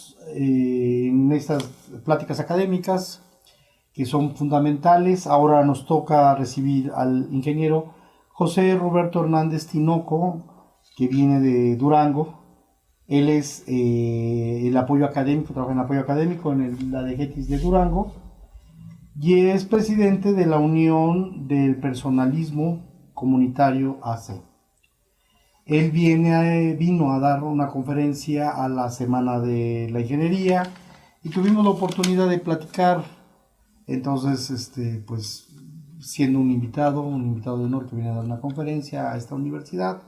estamos en estas pláticas académicas que son fundamentales. Ahora nos toca recibir al ingeniero José Roberto Hernández Tinoco, que viene de Durango. Él es el apoyo académico, trabaja en apoyo académico en la de GETIS de Durango, y es presidente de la Unión del Personalismo Comunitario AC. Él vino a dar una conferencia a la Semana de la Ingeniería y tuvimos la oportunidad de platicar. Entonces, pues, siendo un invitado de honor que viene a dar una conferencia a esta universidad,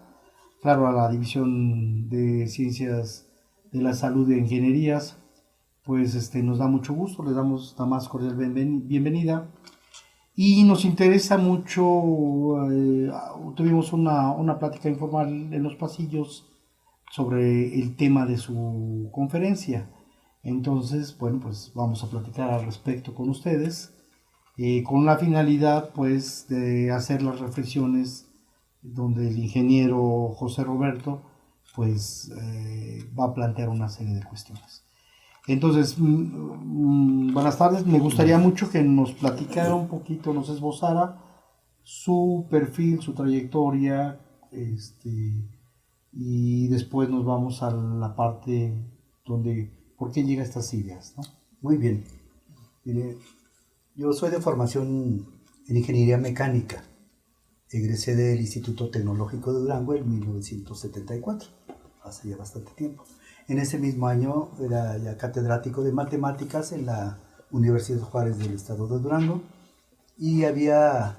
claro, a la División de Ciencias de la Salud e Ingenierías, pues nos da mucho gusto, le damos la más cordial bienvenida. Y nos interesa mucho, tuvimos una plática informal en los pasillos sobre el tema de su conferencia. Entonces, bueno, pues vamos a platicar al respecto con ustedes, con la finalidad, pues, de hacer las reflexiones donde el ingeniero José Roberto, pues, va a plantear una serie de cuestiones. Entonces, buenas tardes. Me gustaría mucho que nos platicara un poquito, nos esbozara su perfil, su trayectoria, y después nos vamos a la parte donde, ¿por qué llega a estas ideas, ¿no? Muy bien. Mire, yo soy de formación en ingeniería mecánica. Egresé del Instituto Tecnológico de Durango en 1974, hace ya bastante tiempo. En ese mismo año era ya catedrático de matemáticas en la Universidad Juárez del Estado de Durango y había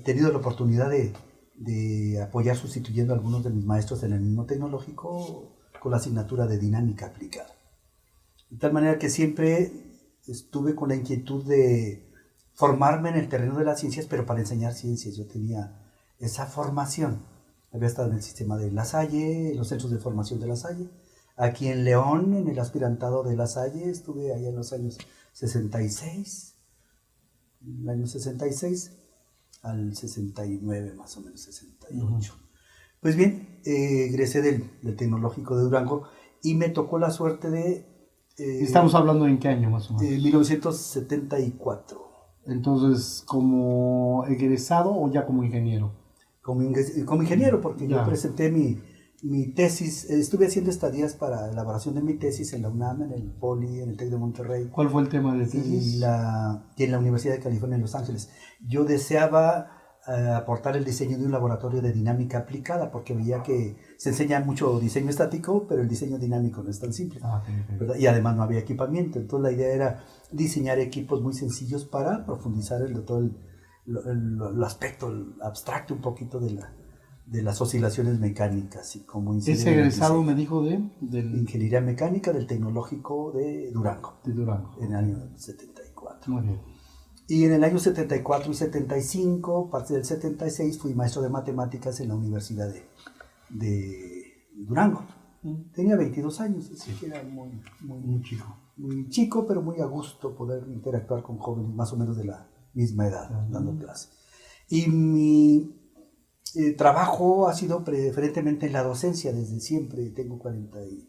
tenido la oportunidad de apoyar sustituyendo a algunos de mis maestros en el mismo tecnológico con la asignatura de dinámica aplicada. De tal manera que siempre estuve con la inquietud de formarme en el terreno de las ciencias, pero para enseñar ciencias. Yo tenía esa formación. Había estado en el sistema de La Salle, en los centros de formación de La Salle. Aquí en León, en el aspirantado de La Salle, estuve allá en los años 66, el año 66 al 69, más o menos 68. Pues bien, egresé del Tecnológico de Durango y me tocó la suerte de... ¿Estamos hablando en qué año más o menos? 1974. Entonces, ¿como egresado o ya como ingeniero? Como ingeniero, porque yo presenté mi tesis, estuve haciendo estadías para elaboración de mi tesis en la UNAM, en el POLI, en el TEC de Monterrey. ¿Cuál fue el tema de tesis? Y en la Universidad de California en Los Ángeles. Yo deseaba aportar el diseño de un laboratorio de dinámica aplicada, porque veía que se enseña mucho diseño estático, pero el diseño dinámico no es tan simple. Okay. Y además no había equipamiento. Entonces la idea era diseñar equipos muy sencillos para profundizar todo el aspecto el abstracto un poquito de las oscilaciones mecánicas y cómo inciden. ¿Ese egresado me dijo de ingeniería mecánica del Tecnológico de Durango? De Durango. En el año 74. Muy bien. Y en el año 74 y 75, parte del 76, fui maestro de matemáticas en la Universidad de Durango. Tenía 22 años, así que era muy chico. Muy chico, pero muy a gusto poder interactuar con jóvenes más o menos de la misma edad, dando clase. Y mi trabajo ha sido preferentemente en la docencia desde siempre. Tengo 40 y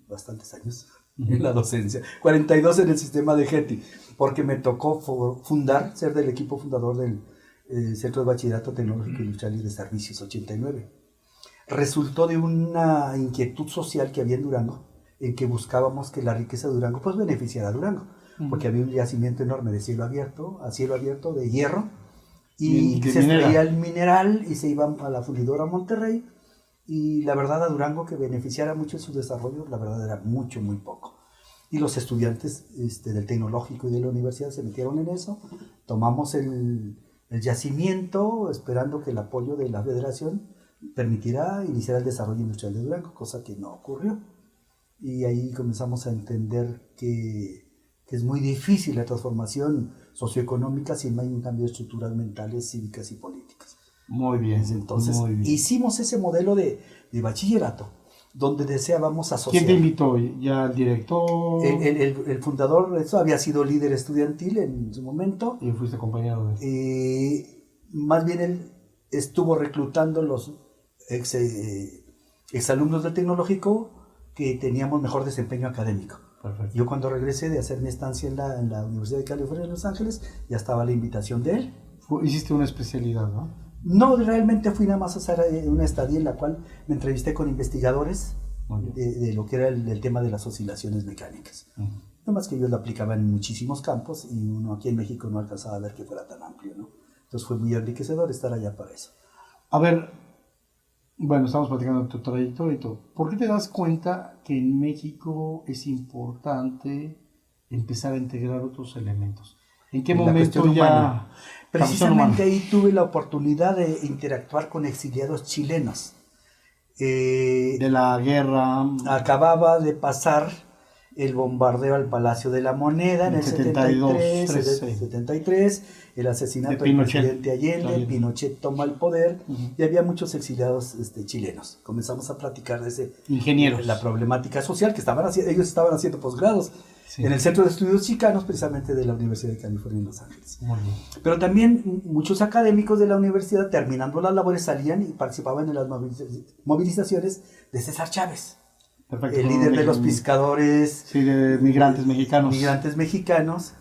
bastantes años en la docencia. 42 en el sistema de GETI, porque me tocó ser del equipo fundador del Centro de Bachillerato Tecnológico Industrial y de Servicios 89. Resultó de una inquietud social que había en Durango, en que buscábamos que la riqueza de Durango pues beneficiara a Durango, porque había un yacimiento enorme de cielo abierto, de hierro, y se extraía el mineral y se iba a la fundidora Monterrey, y la verdad a Durango que beneficiara mucho en su desarrollo, la verdad era muy poco. Y los estudiantes del tecnológico y de la universidad se metieron en eso, tomamos el yacimiento esperando que el apoyo de la federación permitirá iniciar el desarrollo industrial de Durango, cosa que no ocurrió. Y ahí comenzamos a entender que es muy difícil la transformación socioeconómica si no hay un cambio de estructuras mentales, cívicas y políticas. Muy bien. Entonces hicimos ese modelo de bachillerato, donde deseábamos asociar. ¿Quién te invitó? ¿Ya el director? El fundador, eso había sido líder estudiantil en su momento. ¿Y fuiste acompañado de más bien él estuvo reclutando los exalumnos del tecnológico que teníamos mejor desempeño académico. Perfecto. Yo cuando regresé de hacer mi estancia en la Universidad de California en Los Ángeles, ya estaba la invitación de él. Hiciste una especialidad, ¿no? No, realmente fui nada más a hacer una estadía en la cual me entrevisté con investigadores de lo que era el tema de las oscilaciones mecánicas. No más que ellos lo aplicaban en muchísimos campos y uno aquí en México no alcanzaba a ver que fuera tan amplio, ¿no? Entonces fue muy enriquecedor estar allá para eso. A ver, bueno, estamos platicando de tu trayectoria y todo. ¿Por qué te das cuenta que en México es importante empezar a integrar otros elementos? ¿En qué momento ya...? Precisamente ahí tuve la oportunidad de interactuar con exiliados chilenos. De la guerra... Acababa de pasar el bombardeo al Palacio de la Moneda en el 73, el asesinato del presidente Allende, Pinochet toma el poder y había muchos exiliados chilenos. Comenzamos a platicar de la problemática social que ellos estaban haciendo posgrados en el Centro de Estudios Chicanos, precisamente de la Universidad de California en Los Ángeles. Pero también muchos académicos de la universidad, terminando las labores, salían y participaban en las movilizaciones de César Chávez. Perfecto. El líder de los pescadores, sí, de migrantes mexicanos,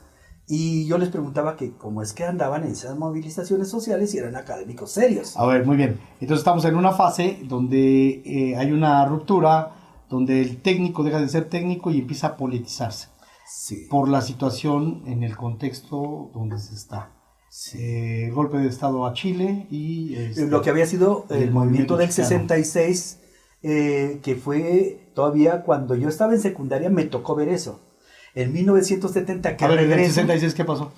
y yo les preguntaba que cómo es que andaban en esas movilizaciones sociales y eran académicos serios. A ver, muy bien. Entonces estamos en una fase donde hay una ruptura, donde el técnico deja de ser técnico y empieza a politizarse. Sí. Por la situación en el contexto donde se está. Sí. El golpe de Estado a Chile y... lo que había sido el movimiento del 66... que fue todavía cuando yo estaba en secundaria, me tocó ver eso. En 1970, que a ver, ¿en el 66 qué pasó?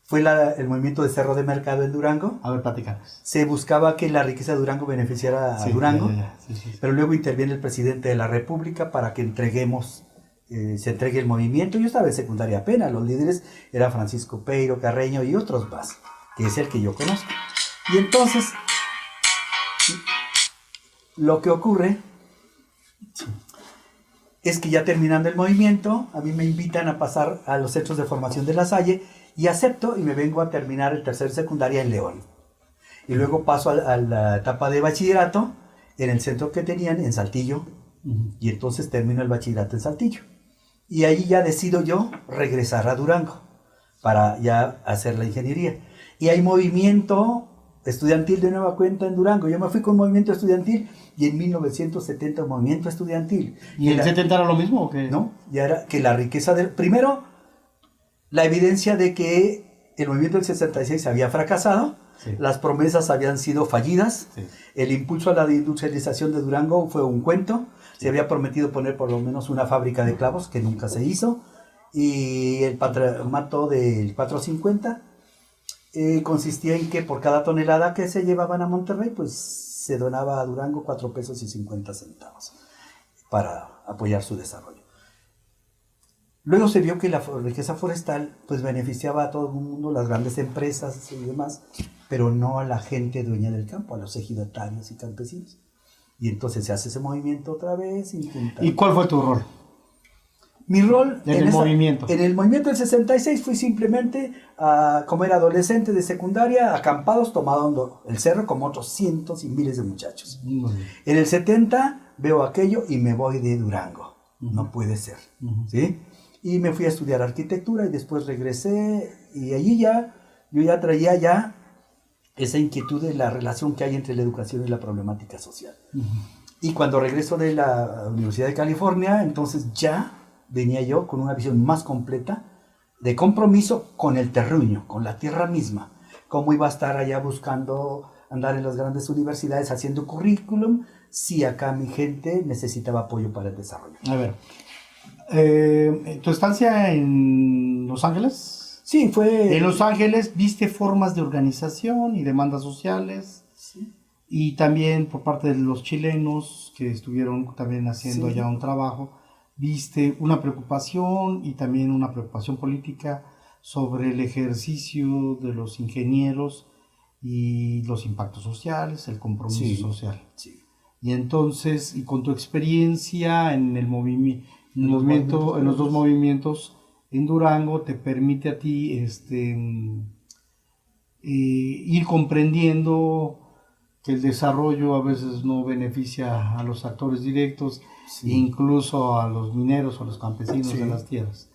Fue el movimiento de Cerro de Mercado en Durango. A ver, platícanos. Se buscaba que la riqueza de Durango beneficiara a Durango, sí. Pero luego interviene el presidente de la República para que se entregue el movimiento. Yo estaba en secundaria apenas, los líderes eran Francisco Peiro, Carreño y otros más, que es el que yo conozco. Y entonces, lo que ocurre es que ya terminando el movimiento, a mí me invitan a pasar a los centros de formación de La Salle y acepto y me vengo a terminar el tercer secundaria en León. Y luego paso a la etapa de bachillerato en el centro que tenían en Saltillo y entonces termino el bachillerato en Saltillo. Y ahí ya decido yo regresar a Durango para ya hacer la ingeniería. Y hay movimiento estudiantil de nueva cuenta en Durango. Yo me fui con movimiento estudiantil y en 1970 movimiento estudiantil. ¿Y en el 70 era lo mismo o qué? No, ya era que la riqueza del... Primero, la evidencia de que el movimiento del 66 había fracasado, las promesas habían sido fallidas, el impulso a la industrialización de Durango fue un cuento, se había prometido poner por lo menos una fábrica de clavos que nunca se hizo, y el patronato del 450 consistía en que por cada tonelada que se llevaban a Monterrey, pues se donaba a Durango 4 pesos y 50 centavos para apoyar su desarrollo. Luego se vio que la riqueza forestal pues beneficiaba a todo el mundo, las grandes empresas y demás, pero no a la gente dueña del campo, a los ejidatarios y campesinos. Y entonces se hace ese movimiento otra vez. ¿Y cuál fue tu rol? Mi rol en el movimiento. En el movimiento del 66 fui simplemente, como era adolescente de secundaria, acampados tomando el cerro como otros cientos y miles de muchachos. En el 70 veo aquello y me voy de Durango. No puede ser. ¿Sí? Y me fui a estudiar arquitectura y después regresé y allí yo ya traía esa inquietud de la relación que hay entre la educación y la problemática social. Y cuando regreso de la Universidad de California, entonces ya venía yo con una visión más completa de compromiso con el terruño, con la tierra misma. Cómo iba a estar allá buscando andar en las grandes universidades haciendo currículum si acá mi gente necesitaba apoyo para el desarrollo. A ver, ¿tu estancia en Los Ángeles? Sí, fue... En Los Ángeles viste formas de organización y demandas sociales. Sí. Y también por parte de los chilenos que estuvieron también haciendo allá un trabajo. Viste una preocupación y también una preocupación política sobre el ejercicio de los ingenieros y los impactos sociales, el compromiso social. Sí. Y entonces, y con tu experiencia en el en los dos movimientos en Durango, te permite a ti ir comprendiendo que el desarrollo a veces no beneficia a los actores directos Sí. incluso a los mineros o los campesinos Sí. de las tierras.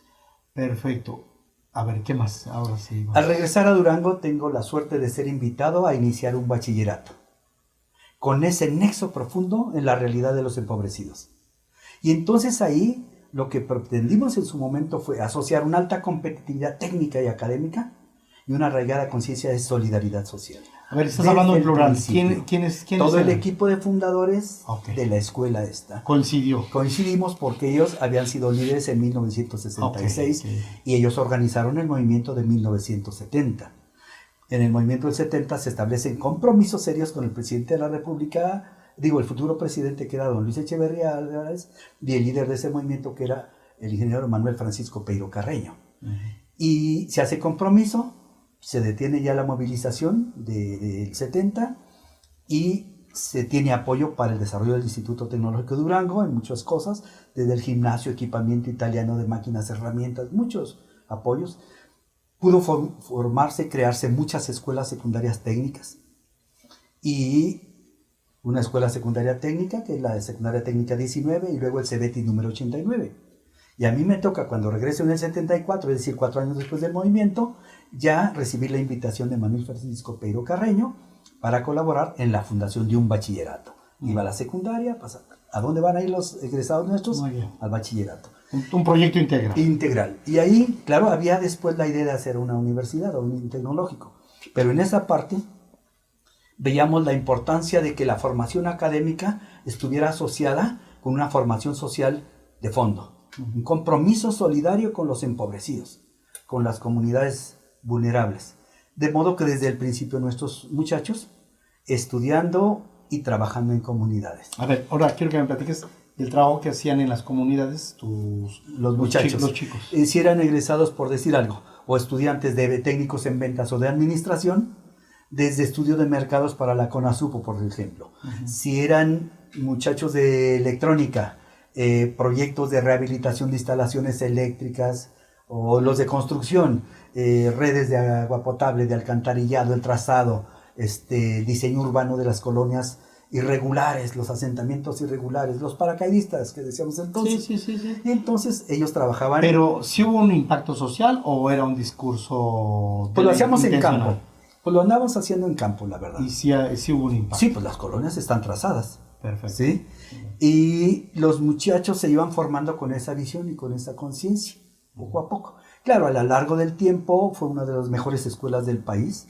Perfecto. A ver, ¿qué más? Ahora sí. vamos. Al regresar a Durango tengo la suerte de ser invitado a iniciar un bachillerato, con ese nexo profundo en la realidad de los empobrecidos. Y entonces ahí lo que pretendimos en su momento fue asociar una alta competitividad técnica y académica y una arraigada conciencia de solidaridad social. A ver, estás Desde hablando en el plural. principio. ¿Quiénes Todo el eran? equipo de fundadores Ok. de la escuela esta. Coincidió. Coincidimos porque ellos habían sido líderes en 1966 Ok, ok. y ellos organizaron el movimiento de 1970. En el movimiento del 70 se establecen compromisos serios con el presidente de la República, el futuro presidente que era don Luis Echeverría Álvarez, y el líder de ese movimiento que era el ingeniero Manuel Francisco Peiro Carreño. Y se hace compromiso, se detiene ya la movilización del 70 y se tiene apoyo para el desarrollo del Instituto Tecnológico de Durango en muchas cosas, desde el gimnasio, equipamiento italiano de máquinas, herramientas, muchos apoyos. Pudo formarse, crearse muchas escuelas secundarias técnicas y una escuela secundaria técnica, que es la secundaria técnica 19, y luego el CEBETI número 89. Y a mí me toca, cuando regreso en el 74, es decir, 4 años después del movimiento, ya recibir la invitación de Manuel Francisco Peiro Carreño para colaborar en la fundación de un bachillerato. Iba a la secundaria, ¿a dónde van a ir los egresados nuestros? Muy bien. Al bachillerato. Un proyecto integral. Integral. Y ahí, claro, había después la idea de hacer una universidad o un tecnológico. Pero en esa parte veíamos la importancia de que la formación académica estuviera asociada con una formación social de fondo. Un compromiso solidario con los empobrecidos, con las comunidades vulnerables. De modo que desde el principio nuestros muchachos estudiando y trabajando en comunidades. A ver, ahora quiero que me platiques del trabajo que hacían en las comunidades Los muchachos. Los chicos. Si eran egresados, por decir algo, o estudiantes de técnicos en ventas o de administración, desde estudio de mercados para la CONASUPO, por ejemplo. Si eran muchachos de electrónica, proyectos de rehabilitación de instalaciones eléctricas, o los de construcción, redes de agua potable, de alcantarillado, el trazado, diseño urbano de las colonias irregulares, los asentamientos irregulares, los paracaidistas que decíamos entonces. Sí. Y entonces elos trabajaban. Pero ¿sí hubo un impacto social o era un discurso Pues lo hacíamos en intencional? campo. Pues lo andábamos haciendo en campo, la verdad. Y sí hubo un impacto. Sí, pues las colonias están trazadas. Perfecto. ¿Sí? Y los muchachos se iban formando con esa visión y con esa conciencia, poco a poco. Claro, a lo largo del tiempo fue una de las mejores escuelas del país,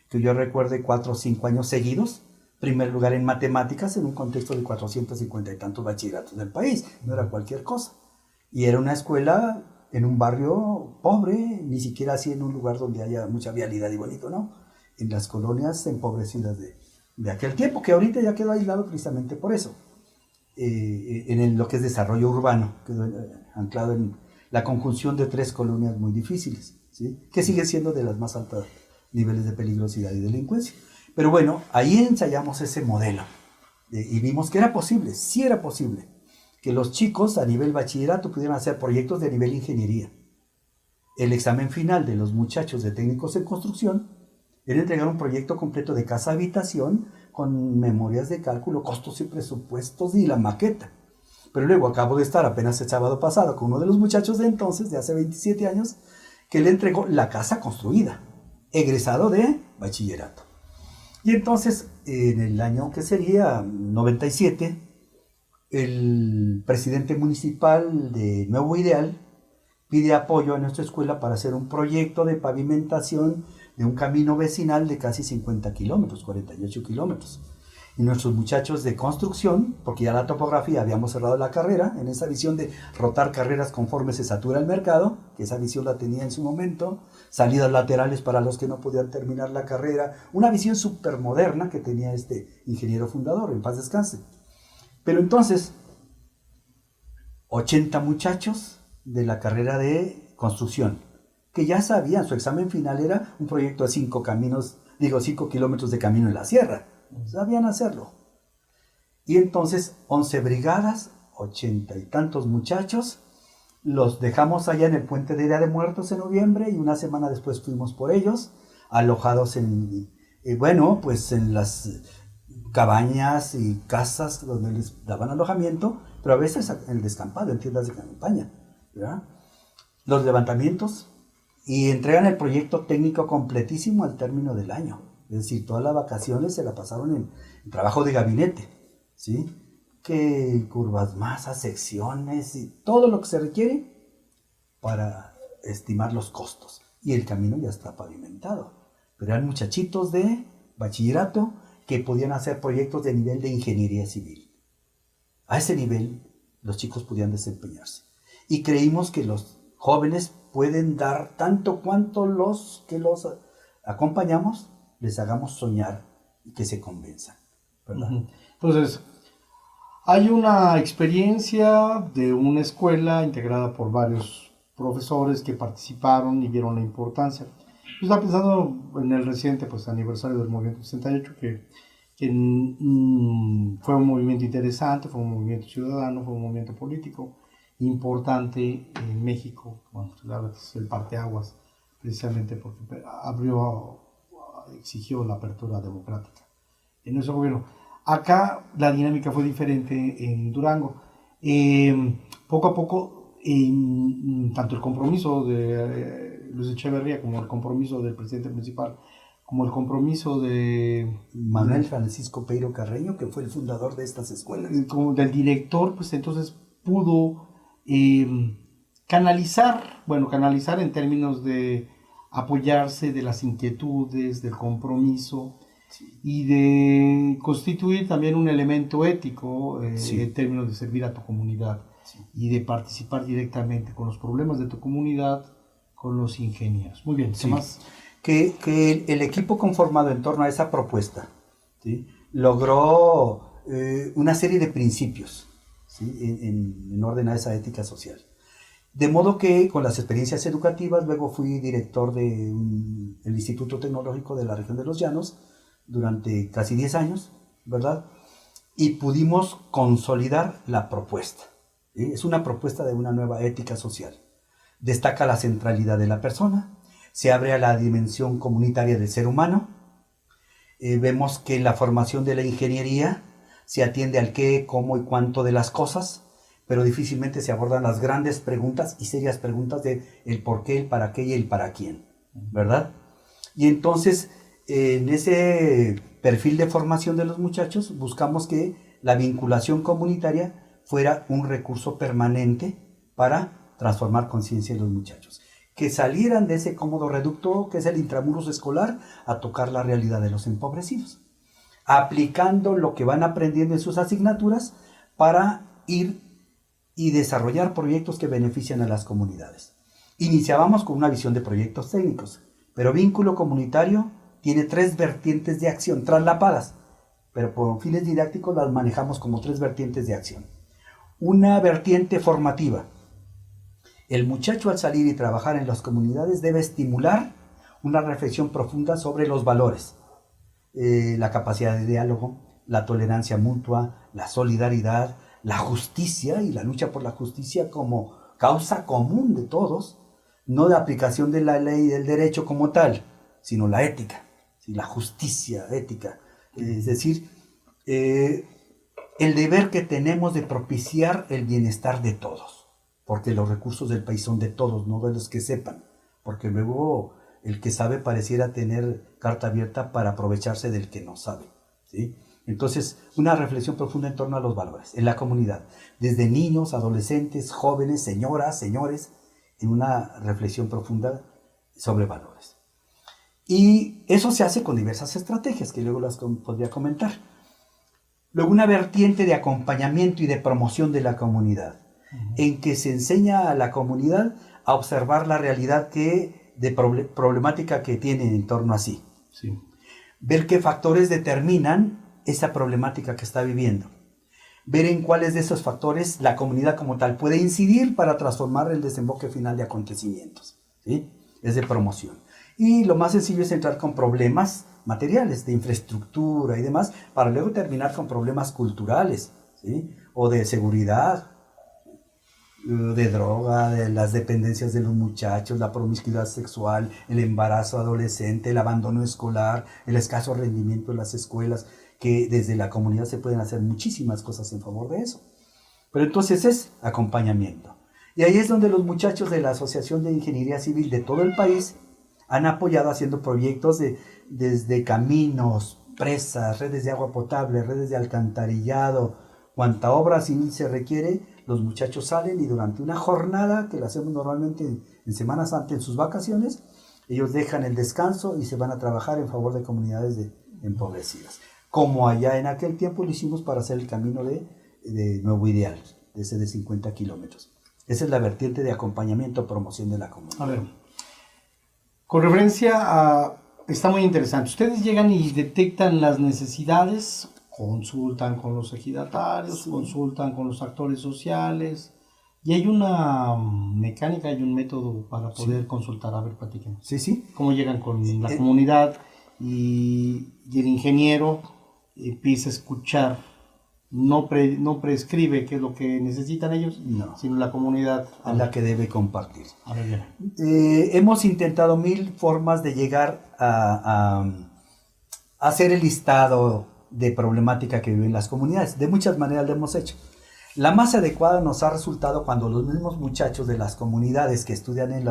que yo recuerde 4 o 5 años seguidos. Primer lugar en matemáticas en un contexto de 450 y tantos bachilleratos del país. No era cualquier cosa. Y era una escuela en un barrio pobre, ni siquiera así en un lugar donde haya mucha vialidad y bonito, ¿no? En las colonias empobrecidas de aquel tiempo, que ahorita ya quedó aislado precisamente por eso. Lo que es desarrollo urbano, quedó anclado en la conjunción de 3 colonias muy difíciles, ¿sí? Que sigue siendo de las más altos niveles de peligrosidad y delincuencia. Pero bueno, ahí ensayamos ese modelo y vimos que era posible, sí era posible, que los chicos a nivel bachillerato pudieran hacer proyectos de nivel ingeniería. El examen final de los muchachos de técnicos en construcción era entregar un proyecto completo de casa-habitación con memorias de cálculo, costos y presupuestos y la maqueta. Pero luego acabo de estar apenas el sábado pasado con uno de los muchachos de entonces, de hace 27 años, que le entregó la casa construida, egresado de bachillerato. Y entonces, en el año que sería 97, el presidente municipal de Nuevo Ideal pide apoyo a nuestra escuela para hacer un proyecto de pavimentación de un camino vecinal de casi 50 kilómetros, 48 kilómetros. Y nuestros muchachos de construcción, porque ya la topografía habíamos cerrado la carrera, en esa visión de rotar carreras conforme se satura el mercado, que esa visión la tenía en su momento, salidas laterales para los que no podían terminar la carrera, una visión súper moderna que tenía este ingeniero fundador, en paz descanse. Pero entonces, 80 muchachos de la carrera de construcción, que ya sabían, su examen final era un proyecto de 5 kilómetros de camino en la sierra. Sabían hacerlo. Y entonces 11 brigadas, 80 y tantos muchachos, los dejamos allá en el puente de Día de Muertos en noviembre y una semana después fuimos por ellos, alojados en las cabañas y casas donde les daban alojamiento, pero a veces en el descampado, en tiendas de campaña, ¿verdad? Los levantamientos, y entregan el proyecto técnico completísimo al término del año. Es decir, todas las vacaciones se la pasaron en trabajo de gabinete, ¿sí? Que curvas, masas, secciones y todo lo que se requiere para estimar los costos. Y el camino ya está pavimentado. Pero eran muchachitos de bachillerato que podían hacer proyectos de nivel de ingeniería civil. A ese nivel los chicos podían desempeñarse. Y creímos que los jóvenes pueden dar tanto cuanto los que los acompañamos les hagamos soñar y que se convenzan, ¿verdad? Entonces, hay una experiencia de una escuela integrada por varios profesores que participaron y vieron la importancia. Yo estaba pensando en el reciente aniversario del Movimiento 68, que fue un movimiento interesante, fue un movimiento ciudadano, fue un movimiento político importante en México. Bueno, es el parteaguas, precisamente porque exigió la apertura democrática en nuestro gobierno. Acá la dinámica fue diferente en Durango. Poco a poco, tanto el compromiso de Luis Echeverría como el compromiso del presidente municipal, como el compromiso de Manuel Francisco Peiro Carreño, que fue el fundador de estas escuelas, como del director, pues entonces pudo canalizar en términos de apoyarse de las inquietudes, del compromiso, sí, y de constituir también un elemento ético sí, en términos de servir a tu comunidad, sí, y de participar directamente con los problemas de tu comunidad, con los ingenieros. Muy bien, ¿qué sí, más? Que el equipo conformado en torno a esa propuesta, ¿sí?, logró una serie de principios, ¿sí?, en orden a esa ética social. De modo que con las experiencias educativas, luego fui director del Instituto Tecnológico de la región de Los Llanos durante casi 10 años, ¿verdad? Y pudimos consolidar la propuesta, ¿sí? Es una propuesta de una nueva ética social. Destaca la centralidad de la persona, se abre a la dimensión comunitaria del ser humano. Vemos que en la formación de la ingeniería se atiende al qué, cómo y cuánto de las cosas, pero difícilmente se abordan las grandes preguntas y serias preguntas de el por qué, el para qué y el para quién, ¿verdad? Y entonces, en ese perfil de formación de los muchachos, buscamos que la vinculación comunitaria fuera un recurso permanente para transformar conciencia en los muchachos. Que salieran de ese cómodo reducto que es el intramuros escolar a tocar la realidad de los empobrecidos, aplicando lo que van aprendiendo en sus asignaturas para ir y desarrollar proyectos que benefician a las comunidades. Iniciábamos con una visión de proyectos técnicos, pero vínculo comunitario tiene 3 vertientes de acción traslapadas, pero por fines didácticos las manejamos como 3 vertientes de acción. Una vertiente formativa. El muchacho al salir y trabajar en las comunidades debe estimular una reflexión profunda sobre los valores, la capacidad de diálogo, la tolerancia mutua, la solidaridad, la justicia y la lucha por la justicia como causa común de todos, no de aplicación de la ley y del derecho como tal, sino la ética, ¿sí?, la justicia ética. Es decir, el deber que tenemos de propiciar el bienestar de todos, porque los recursos del país son de todos, no de los que sepan, porque luego el que sabe pareciera tener carta abierta para aprovecharse del que no sabe, ¿sí? Entonces, una reflexión profunda en torno a los valores en la comunidad, desde niños, adolescentes, jóvenes, señoras, señores, en una reflexión profunda sobre valores. Y eso se hace con diversas estrategias que luego las podría comentar. Luego, una vertiente de acompañamiento y de promoción de la comunidad, en que se enseña a la comunidad a observar la realidad problemática que tiene en torno a sí. Sí. Ver qué factores determinan esa problemática que está viviendo. Ver en cuáles de esos factores la comunidad como tal puede incidir para transformar el desemboque final de acontecimientos, ¿sí? Es de promoción. Y lo más sencillo es entrar con problemas materiales, de infraestructura y demás, para luego terminar con problemas culturales, ¿sí?, o de seguridad, de droga, de las dependencias de los muchachos, la promiscuidad sexual, el embarazo adolescente, el abandono escolar, el escaso rendimiento en las escuelas, que desde la comunidad se pueden hacer muchísimas cosas en favor de eso. Pero entonces es acompañamiento. Y ahí es donde los muchachos de la Asociación de Ingeniería Civil de todo el país han apoyado haciendo proyectos desde caminos, presas, redes de agua potable, redes de alcantarillado, cuanta obra civil se requiere. Los muchachos salen y durante una jornada, que la hacemos normalmente en Semana Santa, en sus vacaciones, ellos dejan el descanso y se van a trabajar en favor de comunidades empobrecidas. Como allá en aquel tiempo lo hicimos para hacer el camino de Nuevo Ideal, ese de 50 kilómetros. Esa es la vertiente de acompañamiento, promoción de la comunidad. A ver, con referencia a... Está muy interesante. Ustedes llegan y detectan las necesidades, consultan con los ejidatarios, sí, consultan con los actores sociales, y hay una mecánica, hay un método para poder consultar. A ver, platiquen. Sí, sí. ¿Cómo llegan con la comunidad y el ingeniero empieza a escuchar? No prescribe qué es lo que necesitan ellos, no, sino la comunidad a la que debe compartir. A ver, hemos intentado 1000 formas de llegar a hacer el listado de problemática que viven las comunidades. De muchas maneras lo hemos hecho. La más adecuada nos ha resultado cuando los mismos muchachos de las comunidades que estudian en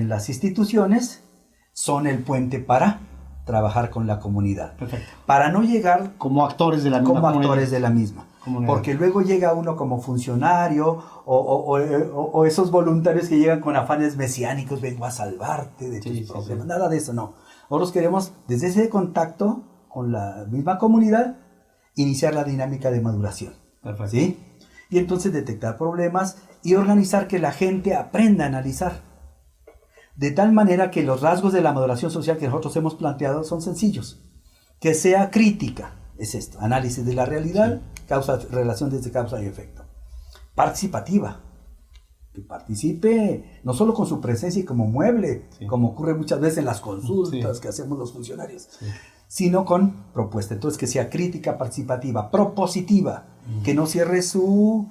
las instituciones son el puente para trabajar con la comunidad. Perfecto. Para no llegar como actores de la misma comunidad. Porque luego llega uno como funcionario o esos voluntarios que llegan con afanes mesiánicos, vengo a salvarte de tus problemas. Sí. Nada de eso, no. Nosotros queremos, desde ese contacto con la misma comunidad, iniciar la dinámica de maduración. Perfecto. ¿Sí? Y entonces detectar problemas y organizar que la gente aprenda a analizar. De tal manera que los rasgos de la maduración social que nosotros hemos planteado son sencillos. Que sea crítica, es esto, análisis de la realidad, sí, relación desde causa y efecto. Participativa, que participe no solo con su presencia y como mueble, sí, como ocurre muchas veces en las consultas, sí, que hacemos los funcionarios, sí, sino con propuesta. Entonces que sea crítica, participativa, propositiva, que no cierre su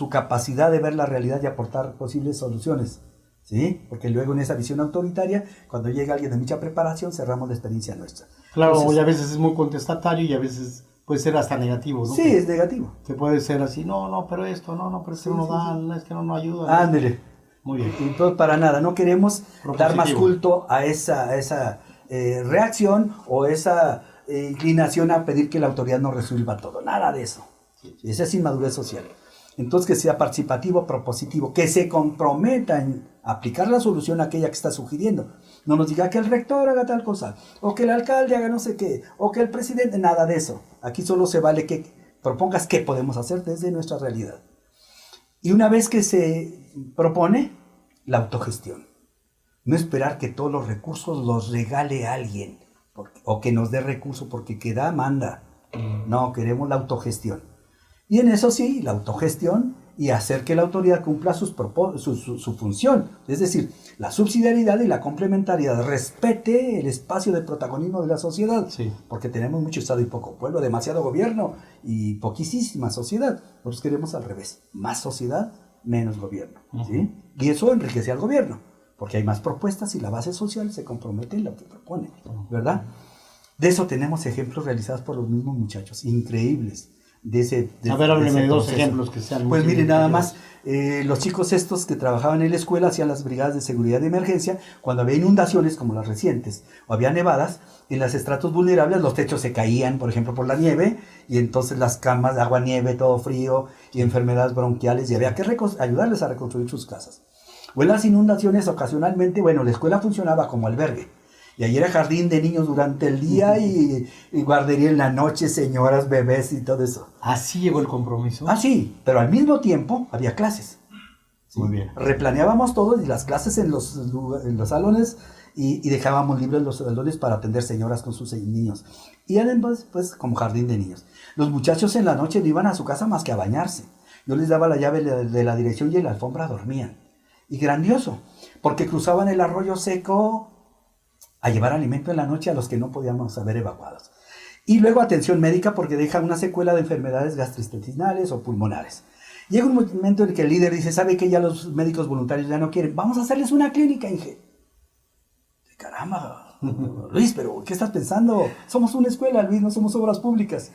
capacidad de ver la realidad y aportar posibles soluciones. ¿Sí? Porque luego en esa visión autoritaria, cuando llega alguien de mucha preparación, cerramos la experiencia nuestra. Claro, entonces, y a veces es muy contestatario y a veces puede ser hasta negativo, ¿no? Sí, es negativo. Que puede ser así, no, pero esto, no, pero esto sí, no da, es que no ayuda. Ándele. Muy bien. Entonces, para nada, no queremos dar más culto a esa reacción o esa inclinación a pedir que la autoridad nos resuelva todo. Nada de eso. Esa es inmadurez social. Entonces, que sea participativo, propositivo, que se comprometa en aplicar la solución a aquella que está sugiriendo. No nos diga que el rector haga tal cosa, o que el alcalde haga no sé qué, o que el presidente, nada de eso. Aquí solo se vale que propongas qué podemos hacer desde nuestra realidad. Y una vez que se propone, la autogestión. No esperar que todos los recursos los regale alguien, o que nos dé recursos porque que da, manda. No, queremos la autogestión. Y en eso sí, la autogestión y hacer que la autoridad cumpla su función. Es decir, la subsidiariedad y la complementariedad. Respete el espacio de protagonismo de la sociedad. Sí. Porque tenemos mucho Estado y poco pueblo, demasiado gobierno y poquísima sociedad. Nosotros queremos al revés. Más sociedad, menos gobierno. ¿Sí? Y eso enriquece al gobierno. Porque hay más propuestas y la base social se compromete en lo que propone. ¿Verdad? De eso tenemos ejemplos realizados por los mismos muchachos. Increíbles. A ver, hábleme de dos ejemplos que sean. Pues miren, nada más, los chicos estos que trabajaban en la escuela hacían las brigadas de seguridad de emergencia. Cuando había inundaciones como las recientes o había nevadas, en los estratos vulnerables los techos se caían, por ejemplo, por la nieve, y entonces las camas, agua, nieve, todo frío y enfermedades bronquiales, y había que ayudarles a reconstruir sus casas. O en las inundaciones ocasionalmente, bueno, la escuela funcionaba como albergue. Y ahí era jardín de niños durante el día y guardería en la noche, señoras, bebés y todo eso. ¿Así llegó el compromiso? Ah, sí, pero al mismo tiempo había clases. ¿Sí? Muy bien. Replaneábamos todo y las clases en los salones y dejábamos libres los salones para atender señoras con sus niños. Y además, pues, como jardín de niños. Los muchachos en la noche no iban a su casa más que a bañarse. Yo les daba la llave de la dirección y en la alfombra dormían. Y grandioso, porque cruzaban el arroyo seco a llevar alimento en la noche a los que no podíamos haber evacuados. Y luego atención médica porque deja una secuela de enfermedades gastrointestinales o pulmonares. Llega un momento en el que el líder dice, ¿sabe que ya los médicos voluntarios ya no quieren? Vamos a hacerles una clínica, Inge. Caramba, Luis, pero ¿qué estás pensando? Somos una escuela, Luis, no somos obras públicas.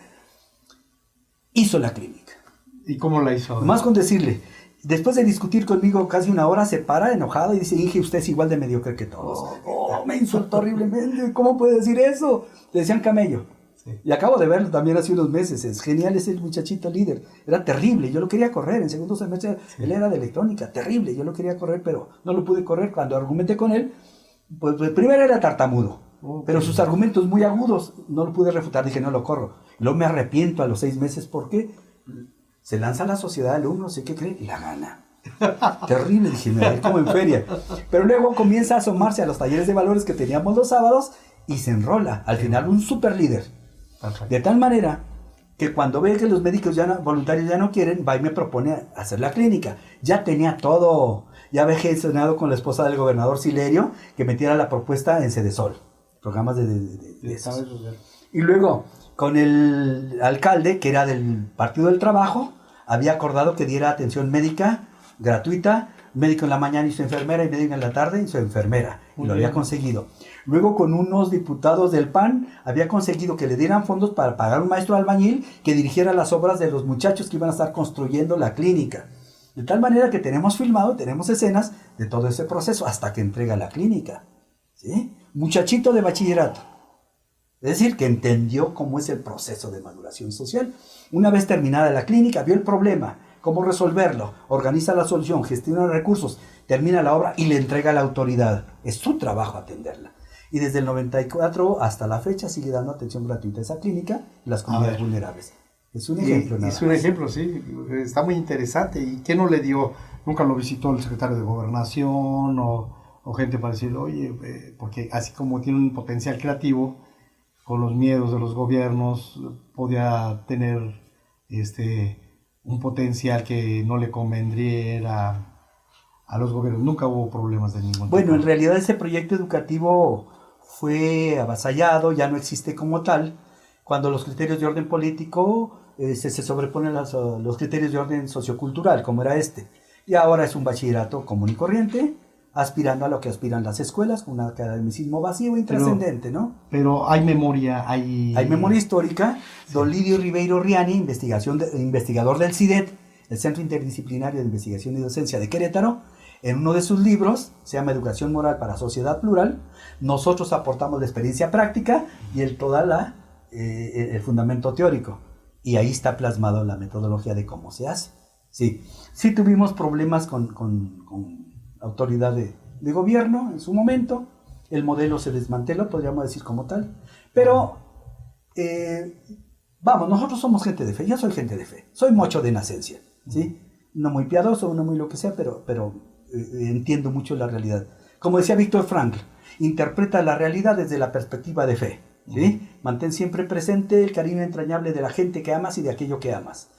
Hizo la clínica. ¿Y cómo la hizo? Más con decirle, después de discutir conmigo casi una hora, se para enojado y dice, Inge, usted es igual de mediocre que todos. Me insultó horriblemente, ¿cómo puede decir eso? Le decían camello. Sí. Y acabo de verlo también hace unos meses, es genial ese muchachito líder. Era terrible, yo lo quería correr, en segundo semestre él era de electrónica, terrible, yo lo quería correr, pero no lo pude correr. Cuando argumenté con él, pues primero era tartamudo, pero sus argumentos muy agudos no lo pude refutar, dije no lo corro. Luego me arrepiento a los 6 meses porque se lanza a la sociedad de alumnos, sé qué cree, y la gana. Terrible, dije, me voy como en feria. Pero luego comienza a asomarse a los talleres de valores que teníamos los sábados y se enrola. Al final un super líder. De tal manera que cuando ve que los médicos voluntarios ya no quieren, va y me propone hacer la clínica. Ya tenía todo, ya había gestionado con la esposa del gobernador Silerio que metiera la propuesta en Sedesol, programas de esos. Y luego con el alcalde, que era del Partido del Trabajo, había acordado que diera atención médica gratuita, médico en la mañana y su enfermera, y médico en la tarde y su enfermera. Y lo había conseguido. Luego con unos diputados del PAN había conseguido que le dieran fondos para pagar un maestro albañil que dirigiera las obras de los muchachos que iban a estar construyendo la clínica. De tal manera que tenemos filmado, tenemos escenas de todo ese proceso hasta que entrega la clínica. ¿Sí? Muchachito de bachillerato. Es decir, que entendió cómo es el proceso de maduración social. Una vez terminada la clínica, vio el problema, cómo resolverlo, organiza la solución, gestiona recursos, termina la obra y le entrega a la autoridad. Es su trabajo atenderla. Y desde el 94 hasta la fecha sigue dando atención gratuita a esa clínica en las comunidades vulnerables. Es un ejemplo. Es un ejemplo, sí. Está muy interesante. ¿Y qué no le dio? Nunca lo visitó el secretario de Gobernación o gente para decir, oye, porque así como tiene un potencial creativo, con los miedos de los gobiernos, podía tener un potencial que no le convendría a los gobiernos. Nunca hubo problemas de ningún tipo. Bueno, en realidad ese proyecto educativo fue avasallado, ya no existe como tal, cuando los criterios de orden político se sobreponen los criterios de orden sociocultural, como era este. Y ahora es un bachillerato común y corriente, aspirando a lo que aspiran las escuelas, con un academicismo vacío e intrascendente, ¿no? Pero hay memoria, hay memoria histórica. Sí. Don Lidio Ribeiro Riani, investigador del CIDET, el Centro Interdisciplinario de Investigación y Docencia de Querétaro, en uno de sus libros, se llama Educación Moral para Sociedad Plural, nosotros aportamos la experiencia práctica y el fundamento teórico. Y ahí está plasmado la metodología de cómo se hace. Sí, sí tuvimos problemas con autoridad de gobierno en su momento, el modelo se desmanteló, podríamos decir como tal, pero vamos, nosotros somos gente de fe, yo soy gente de fe, soy mocho de nacencia, ¿sí? No muy piadoso, no muy lo que sea, pero entiendo mucho la realidad. Como decía Víctor Frankl, interpreta la realidad desde la perspectiva de fe, ¿sí? Mantén siempre presente el cariño entrañable de la gente que amas y de aquello que amas.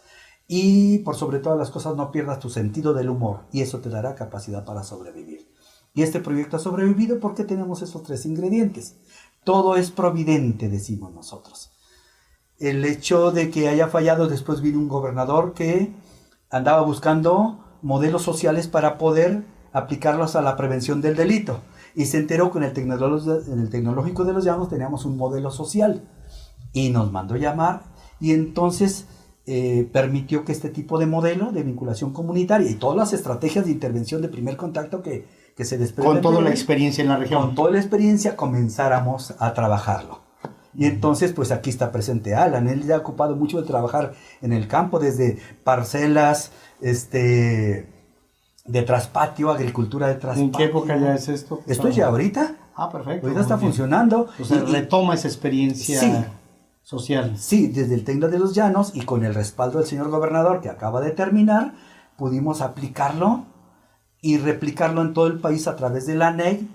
Y por sobre todas las cosas no pierdas tu sentido del humor y eso te dará capacidad para sobrevivir. Y este proyecto ha sobrevivido porque tenemos esos 3 ingredientes. Todo es providente, decimos nosotros. El hecho de que haya fallado, después vino un gobernador que andaba buscando modelos sociales para poder aplicarlos a la prevención del delito. Y se enteró que en el Tecnológico de los Llanos teníamos un modelo social. Y nos mandó llamar y entonces permitió que este tipo de modelo de vinculación comunitaria y todas las estrategias de intervención de primer contacto que se desprenden. Con toda la experiencia en la región. Con toda la experiencia comenzáramos a trabajarlo. Y entonces, pues aquí está presente Alan. Él ya ha ocupado mucho de trabajar en el campo, desde parcelas, de traspatio, agricultura de traspatio. ¿En qué época ya es esto? Esto es ya ahorita. Ah, perfecto. Ahorita está funcionando. O sea, retoma esa experiencia. Sí. Social. Sí, desde el Tecno de los Llanos y con el respaldo del señor gobernador que acaba de terminar, pudimos aplicarlo y replicarlo en todo el país a través de la ANEG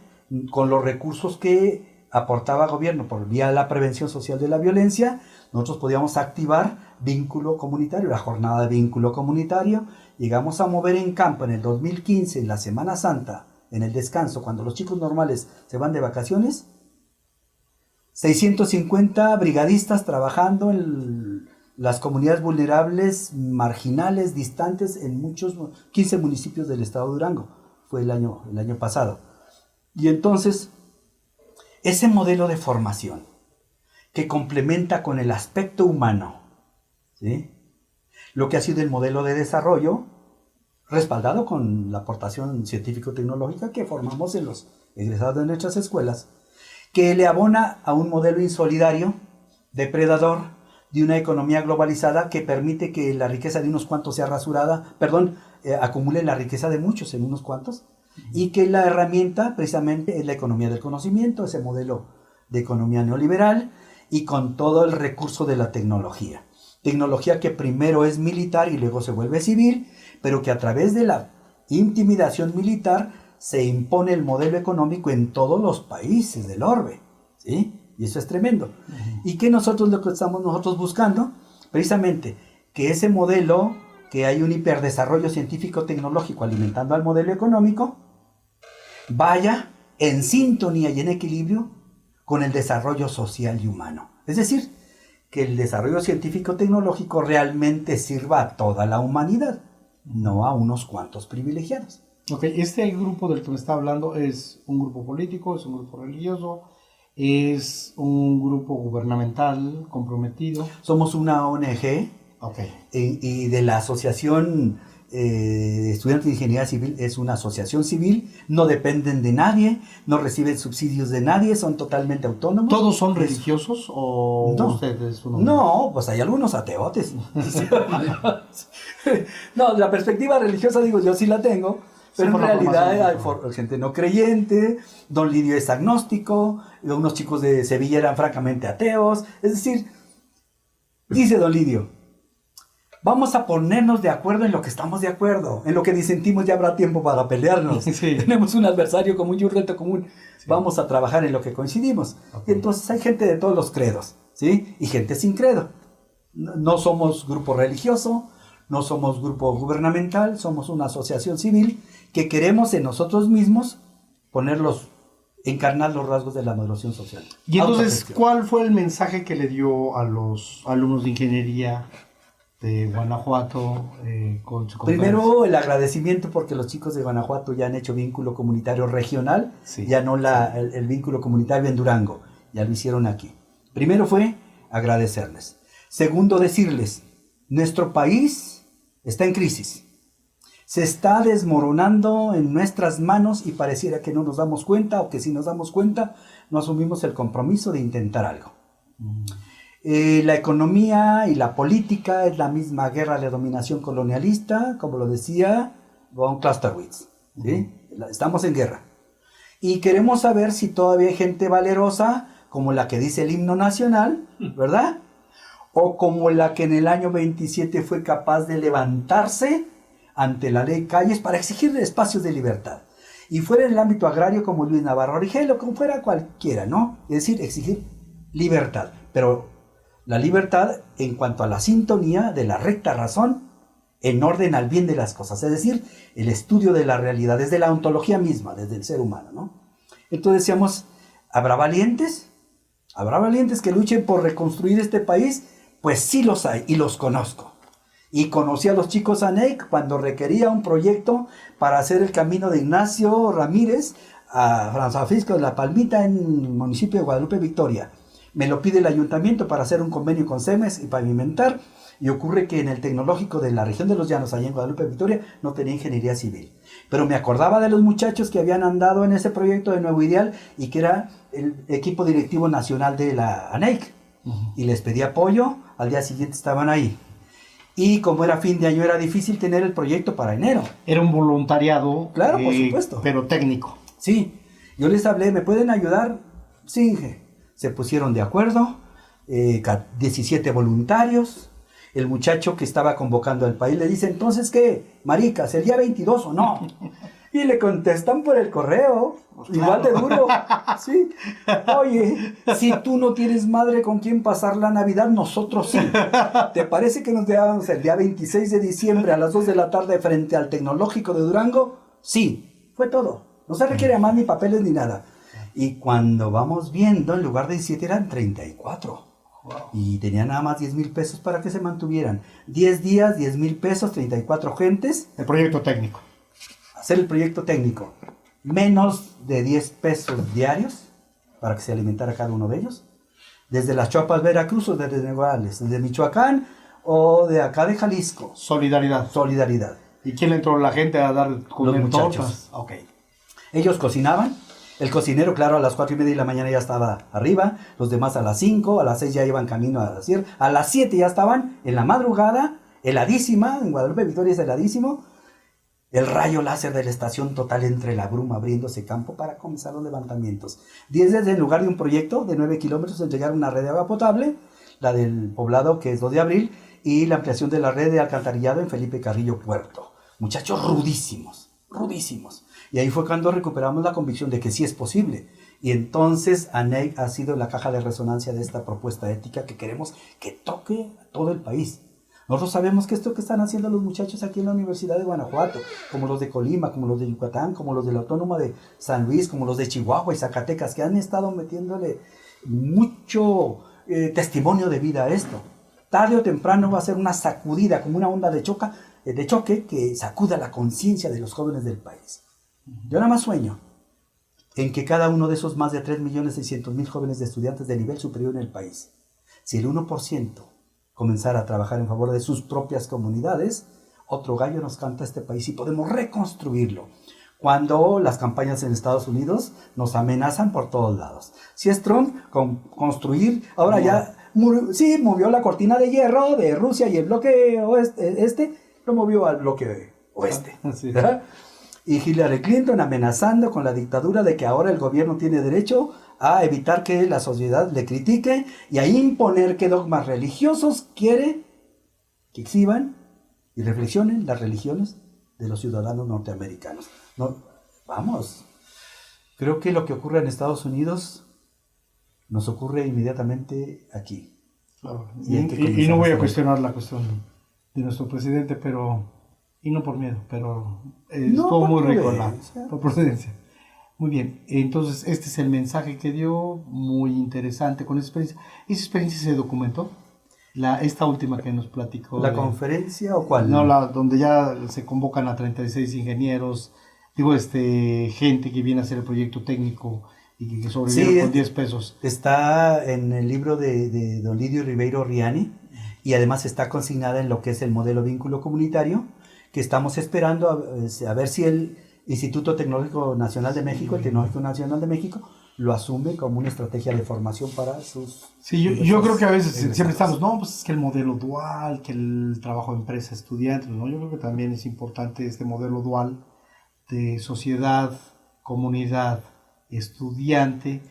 con los recursos que aportaba el gobierno por vía de la prevención social de la violencia. Nosotros podíamos activar vínculo comunitario, la jornada de vínculo comunitario. Llegamos a mover en campo en el 2015, en la Semana Santa, en el descanso, cuando los chicos normales se van de vacaciones, 650 brigadistas trabajando en las comunidades vulnerables, marginales, distantes, en 15 municipios del estado de Durango. Fue el año pasado. Y entonces, ese modelo de formación que complementa con el aspecto humano, ¿sí? lo que ha sido el modelo de desarrollo, respaldado con la aportación científico-tecnológica que formamos en los egresados de nuestras escuelas, que le abona a un modelo insolidario, depredador, de una economía globalizada que permite que la riqueza de unos cuantos sea acumule la riqueza de muchos en unos cuantos, y que la herramienta precisamente es la economía del conocimiento, ese modelo de economía neoliberal, y con todo el recurso de la tecnología. Tecnología que primero es militar y luego se vuelve civil, pero que a través de la intimidación militar se impone el modelo económico en todos los países del orbe, ¿sí? Y eso es tremendo. Y que lo que estamos nosotros buscando, precisamente, que ese modelo, que hay un hiperdesarrollo científico-tecnológico alimentando al modelo económico, vaya en sintonía y en equilibrio con el desarrollo social y humano. Es decir, que el desarrollo científico-tecnológico realmente sirva a toda la humanidad, no a unos cuantos privilegiados. Ok, este grupo del que me está hablando es un grupo político, es un grupo religioso, es un grupo gubernamental comprometido. Somos una ONG, Okay. Y de la Asociación Estudiantes de Ingeniería Civil, es una asociación civil, no dependen de nadie, no reciben subsidios de nadie, son totalmente autónomos. ¿Todos son religiosos o no, ustedes? No, pues hay algunos ateotes. No, la perspectiva religiosa, digo, yo sí la tengo, pero en realidad hay gente no creyente, don Lidio es agnóstico, unos chicos de Sevilla eran francamente ateos, es decir, dice don Lidio, vamos a ponernos de acuerdo en lo que estamos de acuerdo. En lo que disentimos ya habrá tiempo para pelearnos. Sí. Tenemos un adversario común y un reto común. Sí. Vamos a trabajar en lo que coincidimos. Okay. Y entonces hay gente de todos los credos, ¿sí? Y gente sin credo. No somos grupo religioso, no somos grupo gubernamental, somos una asociación civil que queremos en nosotros mismos encarnar los rasgos de la moderación social. Y entonces, ¿cuál fue el mensaje que le dio a los alumnos de ingeniería de Guanajuato con su conferencia? Primero, el agradecimiento porque los chicos de Guanajuato ya han hecho vínculo comunitario regional, sí. Ya no el vínculo comunitario en Durango, ya lo hicieron aquí. Primero fue agradecerles. Segundo, decirles, nuestro país está en crisis. Se está desmoronando en nuestras manos y pareciera que no nos damos cuenta, o que si nos damos cuenta, no asumimos el compromiso de intentar algo. La economía y la política es la misma guerra de dominación colonialista, como lo decía von Clausewitz, ¿sí? Estamos en guerra. Y queremos saber si todavía hay gente valerosa, como la que dice el himno nacional, ¿verdad? O como la que en el año 27 fue capaz de levantarse ante la ley Calles para exigir espacios de libertad. Y fuera en el ámbito agrario como Luis Navarro Origel, o como fuera cualquiera, ¿no? Es decir, exigir libertad. Pero la libertad en cuanto a la sintonía de la recta razón en orden al bien de las cosas. Es decir, el estudio de la realidad desde la ontología misma, desde el ser humano, ¿no? Entonces decíamos, ¿habrá valientes? ¿Habrá valientes que luchen por reconstruir este país? Pues sí los hay y los conozco. Y conocí a los chicos ANEC cuando requería un proyecto para hacer el camino de Ignacio Ramírez a Francisco de la Palmita en el municipio de Guadalupe Victoria. Me lo pide el ayuntamiento para hacer un convenio con CEMES y pavimentar. Y ocurre que en el tecnológico de la región de los Llanos, allá en Guadalupe Victoria, no tenía ingeniería civil. Pero me acordaba de los muchachos que habían andado en ese proyecto de Nuevo Ideal y que era el equipo directivo nacional de la ANEC. Y les pedí apoyo, al día siguiente estaban ahí. Y como era fin de año, era difícil tener el proyecto para enero. Era un voluntariado. Claro, por supuesto. Pero técnico. Sí. Yo les hablé, ¿me pueden ayudar? Sí, se pusieron de acuerdo. 17 voluntarios. El muchacho que estaba convocando al país le dice, ¿entonces qué? Maricas, ¿el día 22 o no? Y le contestan por el correo. Pues igual de duro. Sí. Oye, si tú no tienes madre con quien pasar la Navidad, nosotros sí. ¿Te parece que nos veamos el día 26 de diciembre a las 2 de la tarde frente al Tecnológico de Durango? Sí. Fue todo. No se requiere más ni papeles ni nada. Y cuando vamos viendo, en lugar de 17 eran 34. Wow. Y tenían nada más 10,000 pesos para que se mantuvieran. 10 días, 10,000 pesos, 34 gentes. El proyecto técnico. Hacer el proyecto técnico. Menos de 10 pesos diarios para que se alimentara cada uno de ellos. Desde las Chuapas, Veracruz o desde Nogales. Desde Michoacán o de acá de Jalisco. Solidaridad. Solidaridad. ¿Y quién le entró? La gente a dar Los comer muchachos. tortas. Ok. Ellos cocinaban. El cocinero, claro, a las 4:30 de la mañana ya estaba arriba. Los demás a las 5, a las 6 ya iban camino a la sierra. A las 7 ya estaban en la madrugada, heladísima. En Guadalupe Victoria es heladísimo. El rayo láser de la estación total entre la bruma abriéndose campo para comenzar los levantamientos. 10 desde en lugar de un proyecto de 9 kilómetros entregar una red de agua potable, la del poblado que es 2 de abril, y la ampliación de la red de alcantarillado en Felipe Carrillo Puerto. Muchachos rudísimos, rudísimos. Y ahí fue cuando recuperamos la convicción de que sí es posible. Y entonces ANEC ha sido la caja de resonancia de esta propuesta ética que queremos que toque a todo el país. Nosotros sabemos que esto que están haciendo los muchachos aquí en la Universidad de Guanajuato, como los de Colima, como los de Yucatán, como los de la Autónoma de San Luis, como los de Chihuahua y Zacatecas, que han estado metiéndole mucho testimonio de vida a esto. Tarde o temprano va a ser una sacudida, como una onda de choque que sacuda la conciencia de los jóvenes del país. Yo nada más sueño en que cada uno de esos más de 3.600.000 jóvenes de estudiantes de nivel superior en el país, si el 1% comenzara a trabajar en favor de sus propias comunidades, otro gallo nos canta este país y podemos reconstruirlo. Cuando las campañas en Estados Unidos nos amenazan por todos lados. Si es Trump, construir, ahora ya, movió la cortina de hierro de Rusia y el bloque oeste, lo movió al bloque oeste. Sí. Y Hillary Clinton amenazando con la dictadura de que ahora el gobierno tiene derecho a evitar que la sociedad le critique y a imponer qué dogmas religiosos quiere que exhiban y reflexionen las religiones de los ciudadanos norteamericanos. No, vamos, creo que lo que ocurre en Estados Unidos nos ocurre inmediatamente aquí. Claro. Y no voy a cuestionar la cuestión de nuestro presidente, y no por miedo, pero estuvo muy rico por prudencia. Muy bien, entonces este es el mensaje que dio, muy interesante con esa experiencia. ¿Esa experiencia se documentó? Esta última que nos platicó. ¿La conferencia o cuál? No, donde ya se convocan a 36 ingenieros, gente que viene a hacer el proyecto técnico y que sobrevivieron con 10 pesos. Está en el libro de don Lidio Ribeiro Riani y además está consignada en lo que es el modelo vínculo comunitario, que estamos esperando a ver si el Instituto Tecnológico Nacional de México, el Tecnológico Nacional de México, lo asume como una estrategia de formación para sus... Sí, yo creo que a veces siempre estamos, pues es que el modelo dual, que el trabajo de empresa, estudiantes, ¿no? Yo creo que también es importante este modelo dual de sociedad, comunidad, estudiante,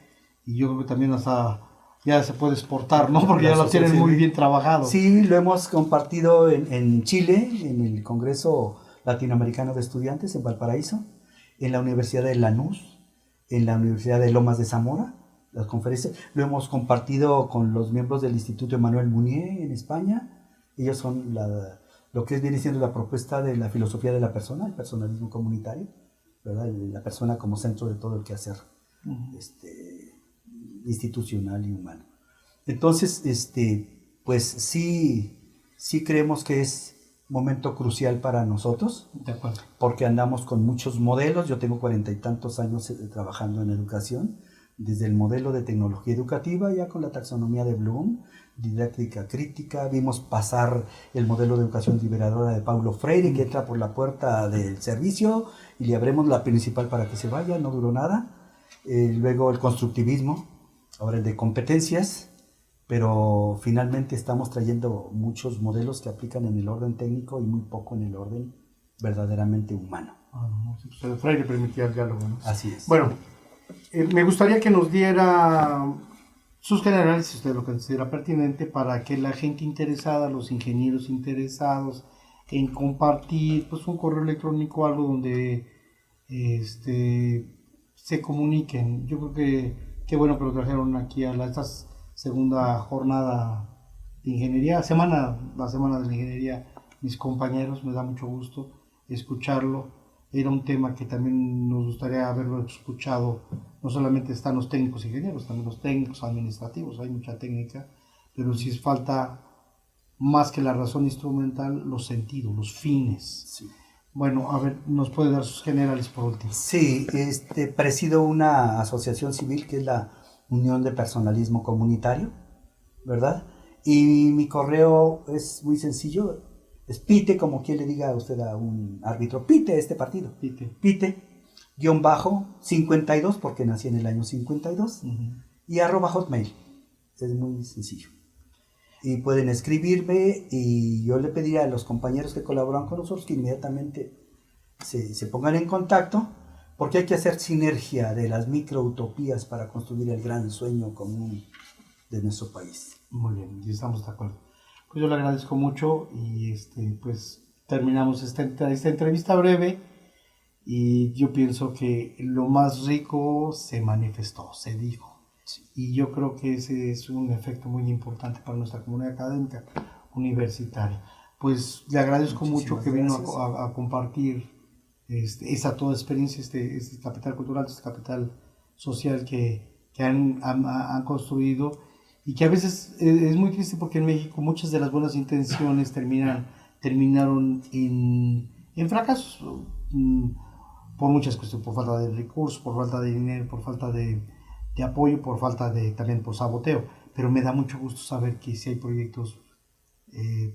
y yo creo que también hasta ya se puede exportar, ¿no? Porque ya lo tienen muy bien trabajado. Sí, lo hemos compartido en Chile, en el Congreso Latinoamericano de Estudiantes en Valparaíso, en la Universidad de Lanús, en la Universidad de Lomas de Zamora, las conferencias. Lo hemos compartido con los miembros del Instituto Emmanuel Mounier en España. Ellos son lo que viene siendo la propuesta de la filosofía de la persona, el personalismo comunitario, ¿verdad? La persona como centro de todo el quehacer institucional y humano. Entonces, pues sí creemos que es momento crucial para nosotros, De acuerdo. porque andamos con muchos modelos. Yo tengo 40 y tantos años trabajando en educación, desde el modelo de tecnología educativa, ya con la taxonomía de Bloom, didáctica crítica, vimos pasar el modelo de educación liberadora de Paulo Freire, que entra por la puerta del servicio y le abrimos la principal para que se vaya, no duró nada. Luego el constructivismo, ahora el de competencias, pero finalmente estamos trayendo muchos modelos que aplican en el orden técnico y muy poco en el orden verdaderamente humano. El Freire permitía el diálogo, ¿no? Así es. Bueno, me gustaría que nos diera sus generales, si usted lo considera pertinente, para que la gente interesada, los ingenieros interesados en compartir, pues un correo electrónico, algo donde se comuniquen. Yo creo que qué bueno que lo trajeron aquí a esta segunda jornada de ingeniería, la semana de la ingeniería, mis compañeros, me da mucho gusto escucharlo. Era un tema que también nos gustaría haberlo escuchado. No solamente están los técnicos ingenieros, también los técnicos administrativos, hay mucha técnica, pero sí falta más que la razón instrumental, los sentidos, los fines. Sí. Bueno, a ver, ¿nos puede dar sus generales por último? Sí, presido una asociación civil que es la Unión de Personalismo Comunitario, ¿verdad? Y mi correo es muy sencillo, es pite, como quien le diga a usted a un árbitro, pite este partido. Pite, guión bajo, 52, porque nací en el año 52, y @hotmail. Es muy sencillo. Y pueden escribirme y yo le pediría a los compañeros que colaboran con nosotros que inmediatamente se pongan en contacto, porque hay que hacer sinergia de las microutopías para construir el gran sueño común de nuestro país. Muy bien, y estamos de acuerdo. Pues yo le agradezco mucho y pues terminamos esta entrevista breve y yo pienso que lo más rico se manifestó, se dijo. Sí. Y yo creo que ese es un efecto muy importante para nuestra comunidad académica universitaria. Pues le agradezco mucho que vino a compartir esa toda experiencia, este capital cultural, este capital social que han construido, y que a veces es muy triste porque en México muchas de las buenas intenciones terminaron en fracasos, por muchas cuestiones, por falta de recursos, por falta de dinero, por falta de apoyo, por falta también por saboteo. Pero me da mucho gusto saber que sí hay proyectos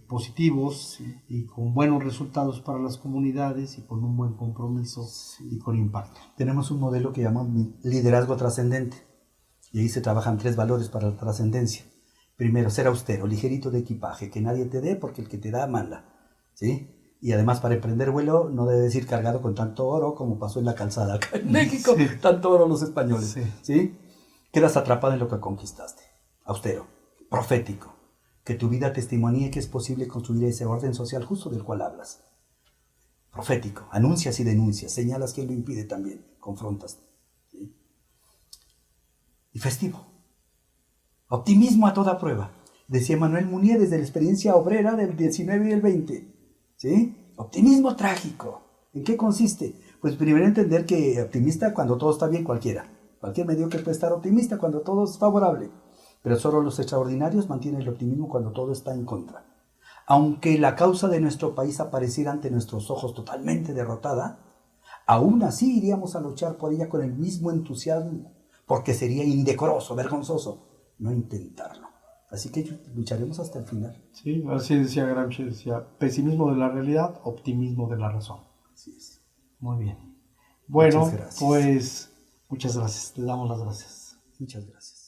positivos, sí, y con buenos resultados para las comunidades y con un buen compromiso, sí, y con impacto. Tenemos un modelo que llamamos liderazgo trascendente, y ahí se trabajan 3 valores para la trascendencia. Primero, ser austero, ligerito de equipaje, que nadie te dé porque el que te da manda, ¿sí? Y además, para emprender vuelo no debes ir cargado con tanto oro como pasó en la calzada acá en México, sí, tanto oro los españoles, sí, ¿sí? Quedas atrapado en lo que conquistaste. Austero, profético, que tu vida testimonie que es posible construir ese orden social justo del cual hablas. Profético, anuncias y denuncias, señalas quién lo impide también, confrontas. ¿Sí? Y festivo, optimismo a toda prueba. Decía Manuel Munier desde la experiencia obrera del 19 y el 20. ¿Sí? Optimismo trágico. ¿En qué consiste? Pues primero entender que optimista cuando todo está bien cualquiera. Cualquier mediocre puede estar optimista cuando todo es favorable. Pero solo los extraordinarios mantienen el optimismo cuando todo está en contra. Aunque la causa de nuestro país apareciera ante nuestros ojos totalmente derrotada, aún así iríamos a luchar por ella con el mismo entusiasmo, porque sería indecoroso, vergonzoso no intentarlo. Así que lucharemos hasta el final. Sí, así decía Gramsci, decía, pesimismo de la realidad, optimismo de la razón. Así es. Muy bien. Bueno, pues muchas gracias, le damos las gracias. Muchas gracias.